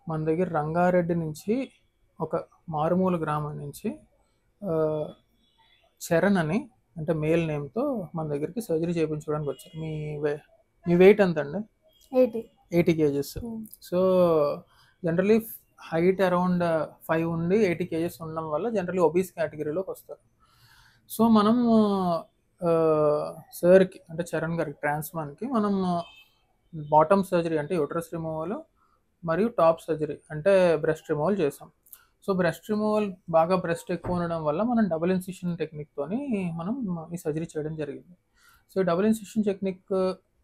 మన దగ్గర రంగారెడ్డి నుంచి ఒక మారుమూల గ్రామం నుంచి చరణ్ అని అంటే మేల్ నేమ్తో మన దగ్గరికి సర్జరీ చేయించుకోవడానికి వచ్చారు. మీ వెయిట్ ఎంత అండి? 80 kgs. So generally height around 5 ఉండి 80 kgs ఉండడం వల్ల జనరలీ ఒబీస్ కేటగిరీలోకి వస్తారు. సో మనం సార్కి అంటే చరణ్ గారికి ట్రాన్స్మాన్కి మనం బాటమ్ సర్జరీ అంటే యూట్రస్ రిమూవల్ మరియు టాప్ సర్జరీ అంటే బ్రెస్ట్ రిమూవల్ చేసాం. సో బ్రెస్ట్ రిమూవల్ బాగా బ్రెస్ట్ ఎక్కువ ఉండడం వల్ల మనం డబుల్ ఇన్సిషన్ టెక్నిక్తోని మనం ఈ సర్జరీ చేయడం జరిగింది. So double incision technique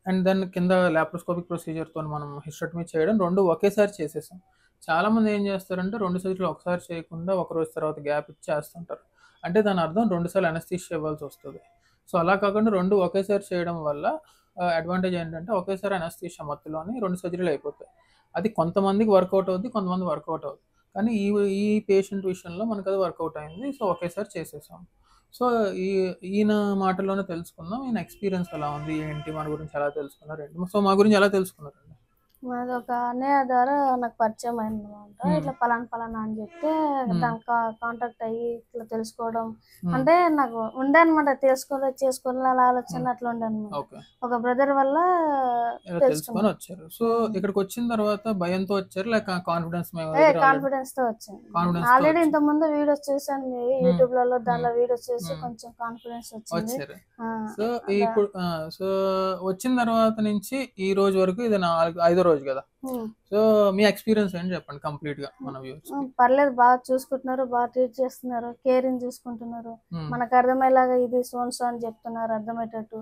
and then కింద లాప్రోస్కోపిక్ ప్రొసీజర్తో మనం హిస్టెక్టమీ చేయడం 2 ఒకేసారి చేసేసాం. చాలామంది ఏం చేస్తారంటే 2 సర్జరీలు ఒకసారి చేయకుండా ఒక రోజు తర్వాత గ్యాప్ ఇచ్చి చేస్తుంటారు. అంటే దాని అర్థం 2 సార్లు అనస్థీషియా ఇవ్వాల్సి వస్తుంది. సో అలా కాకుండా 2 ఒకేసారి చేయడం వల్ల అడ్వాంటేజ్ ఏంటంటే ఒకేసారి అనస్థీషియా మత్తులోని 2 సర్జరీలు అయిపోతాయి. అది కొంతమందికి వర్కౌట్ అవుద్ది, కొంతమంది వర్కౌట్ అవుద్ది. కానీ ఈ పేషెంట్ విషయంలో మనకు అది వర్కౌట్ అయింది. సో ఒకేసారి చేసేసాం. సో ఈయన మాటల్లోనే తెలుసుకుందాం ఈయన ఎక్స్పీరియన్స్ ఎలా ఉంది ఏంటి, మన గురించి ఎలా తెలుసుకున్నారు ఏంటి. సో మా గురించి ఎలా తెలుసుకున్నారండి? మాది ఒక అన్నయ్య ద్వారా నాకు పరిచయం అయింది అనమాట. ఇట్లా పలానా అని చెప్తే దానికి కాంటాక్ట్ అయ్యి ఇట్లా తెలుసుకోవడం అంటే నాకు ఉండే అనమాట. చేసుకోవాలని ఆలోచన అట్లా ఉండే అనమాట. ఒక బ్రదర్ వల్ల తెలుసుకొని వచ్చారు. సో ఇక్కడికి వచ్చిన తర్వాత భయంతో వచ్చారు లేక కాన్ఫిడెన్స్ తో వచ్చాను. ఆల్రెడీ ఇంత ముందు వీడియోస్ చూసాను యూట్యూబ్ లలో, దానిలో వీడియోస్ చూసి కొంచెం కాన్ఫిడెన్స్ వచ్చింది. సో ఇప్పుడు సో వచ్చిన తర్వాత నుంచి ఈ రోజు వరకు ఇది 5వ రోజు కదా. సో మీ ఎక్స్పీరియన్స్ ఏంటి చెప్పండి కంప్లీట్ గా మన వ్యూవర్స్. పర్లేదు, బాగా చూసుకుంటున్నారు, బాగా ట్రీట్ చేస్తున్నారు, కేరింగ్ చూసుకుంటున్నారు. మనకు అర్థమయ్యేలాగా ఇది సోన్స్ అని చెప్తున్నారు అర్థమయ్యేటట్టు.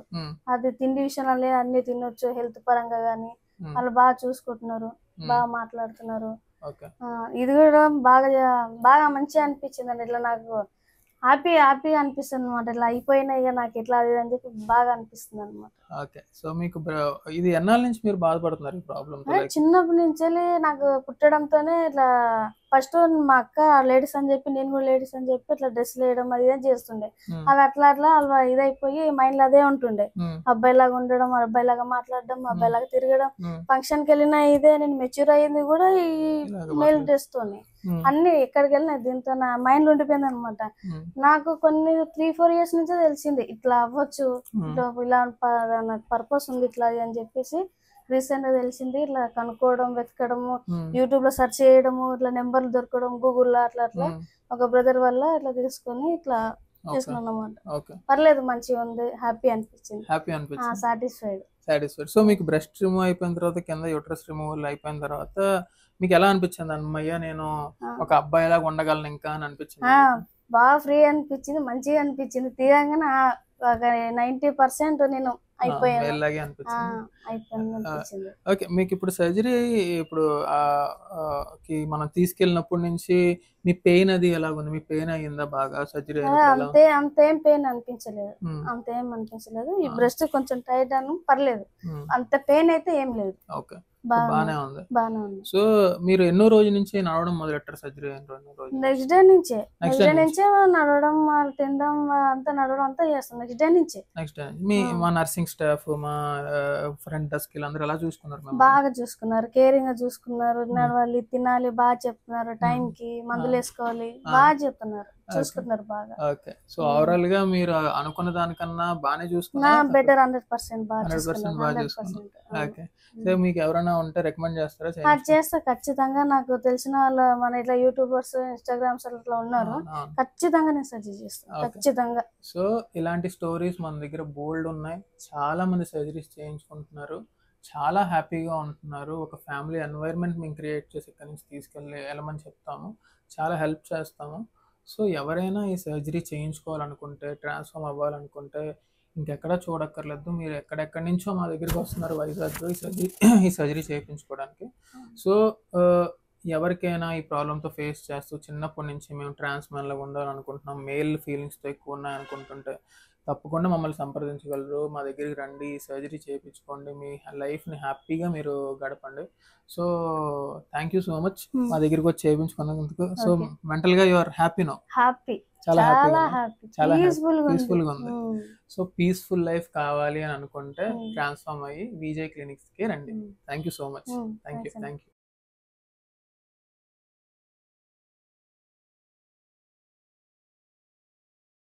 అది తిండి విషయంలో అన్ని తినొచ్చు, హెల్త్ పరంగా గానీ వాళ్ళు బాగా చూసుకుంటున్నారు, బాగా మాట్లాడుతున్నారు. ఇది కూడా బాగా మంచిగా అనిపించింది అండి. ఇట్లా నాకు హ్యాపీ అనిపిస్తుంది అనమాట. ఇట్లా అయిపోయినాయి నాకు ఎట్లా అది అని చెప్పి బాగా అనిపిస్తుంది అనమాట. ఓకే. సో మీకు ఇది ఎన్నాళ్ళ నుంచి మీరు బాధపడుతున్నారు ఈ ప్రాబ్లం? చిన్నప్పటి నుంచి నాకు పుట్టడంతోనే ఇట్లా ఫస్ట్ మా అక్క లేడీస్ అని చెప్పి నేను కూడా లేడీస్ అని చెప్పి ఇట్లా డ్రెస్ వేయడం అది చేస్తుండే. అది అట్లా ఇదైపోయి మైండ్ లో అదే ఉంటుండే. అబ్బాయిలాగా ఉండడం, అబ్బాయిలాగా మాట్లాడడం, అబ్బాయిలాగా తిరగడం. ఫంక్షన్ కి వెళ్ళినా ఇదే. నేను మెచ్యూర్ అయ్యింది కూడా ఈ మేల్ డ్రెస్ తోనే. అన్ని ఎక్కడికి వెళ్ళినా దీంతో నా మైండ్ ఉండిపోయింది అనమాట. నాకు కొన్ని 3-4 years నుంచే తెలిసింది ఇట్లా అవ్వచ్చు, ఇలా నాకు పర్పస్ ఉంది ఇట్లా అని చెప్పేసి రీసెంట్ గా తెలిసింది. ఇట్లా కనుక్కోవడం, వెతకడము, యూట్యూబ్ లో సెర్చ్ చేయడము, ఇట్లా నెంబర్లు దొరకడం గూగుల్లో అట్లా ఒక బ్రదర్ వల్ల ఇట్లా తీసుకొని ఇట్లా చేసుకున్నాం అన్నమాట. పర్లేదు, మంచిగా ఉంది, హ్యాపీ అనిపించింది, సాటిస్ఫైడ్. సో మీకు బ్రెస్ట్ రిమూవ్ అయిపోయిన తర్వాత కింద యూట్రస్ రిమూవల్ అయిపోయిన తర్వాత మీకు ఎలా అనిపించింది? అమ్మయ్య నేను ఒక అబ్బాయిలాగా ఉండగలను ఇంకా అని అనిపించింది? బాగా ఫ్రీ అనిపించింది, మంచిగా అనిపించింది. తీరంగానే 90% నేను ఓకే. మీకు ఇప్పుడు సర్జరీ ఇప్పుడు మనం తీసుకెళ్ళినప్పటి నుంచి మీ పెయిన్ అది ఎలాగుంది? మీ పెయిన్ అయ్యిందా బాగా సర్జరీ? అంతేం పెయిన్ అనిపించలేదు. ఈ బ్రెస్ట్ కొంచెం టైట్ అని పర్లేదు, అంత పెయిన్ అయితే ఏం లేదు. ఓకే, బానే ఉంది. సో మీరు ఎన్నో రోజు నుంచి నడవడం మొదలెట్టారు సర్జరీ? నెక్స్ట్ డే నుంచే నడవడం, తినడం అంతా నడవడం అంతా చేస్తాం నెక్స్ట్ డే మీ మా నర్సింగ్ స్టాఫ్, మా ఫ్రంట్ డెస్క్ అందరూ ఎలా చూసుకున్నారు? బాగా చూసుకున్నారు, కేరింగ్ గా చూసుకున్నారు. నడవాలి, తినాలి బాగా చెప్తున్నారు, టైం కి మందులు వేసుకోవాలి బాగా చెప్తున్నారు, చూసుకుంటున్నారు బాగా. ఓకే. సో ఓవరాల్ గా మీరు అనుకున్న దానికన్నా బాగానే చూసుకున్నారు. బెటర్ 100% బాగా చూసుకున్నారు. ఓకే. సో మీకు ఎవరైనా ఉంటే రికమెండ్ చేస్తారా? చేస్తా ఖచ్చితంగా. నాకు తెలిసిన వాళ్ళు మన ఇట్లా యూట్యూబర్స్, ఇన్స్టాగ్రామ్స్ అట్లా ఉన్నారు, ఖచ్చితంగా నేను సజెస్ట్ చేస్తాను ఖచ్చితంగా. సో ఇలాంటి స్టోరీస్ మన దగ్గర బోల్డ్ ఉన్నాయి. చాలా మంది సర్జరీస్ చేయించుకుంటున్నారు, చాలా హ్యాపీగా ఉంటున్నారు. ఒక ఫ్యామిలీ ఎన్వైర్న్మెంట్ మేము క్రియేట్ చేసి ఇక్కడి నుంచి వెళ్ళమని చెప్తాము, చాలా హెల్ప్ చేస్తాము. సో ఎవరైనా ఈ సర్జరీ చేయించుకోవాలనుకుంటే, ట్రాన్స్ఫార్మ్ అవ్వాలనుకుంటే ఇంకెక్కడా చూడక్కర్లేదు. మీరు ఎక్కడెక్కడి నుంచో మా దగ్గరికి వస్తున్నారు వైజాగ్లో ఈ సర్జరీ చేయించుకోవడానికి. సో ఎవరికైనా ఈ ప్రాబ్లంతో ఫేస్ చేస్తూ చిన్నప్పటి నుంచి మేము ట్రాన్స్మెన్లాగా ఉండాలనుకుంటున్నాం, మేల్ ఫీలింగ్స్తో ఎక్కువ ఉన్నాయనుకుంటుంటే తప్పకుండా మమ్మల్ని సంప్రదించగలరు. మా దగ్గరికి రండి, సర్జరీ చేయించుకోండి, మీ లైఫ్ని హ్యాపీగా మీరు గడపండి. So thank you so much మా దగ్గరికి వచ్చి చేయించుకున్నందుకు. సో మెంటల్గా యు ఆర్ హ్యాపీ నౌ? చాలా పీస్ఫుల్గా ఉంది. సో పీస్ఫుల్ లైఫ్ కావాలి అని అనుకుంటే ట్రాన్స్ఫార్మ్ అయ్యి విజయ్ క్లినిక్స్కి రండి. Thank you so much. Thank you.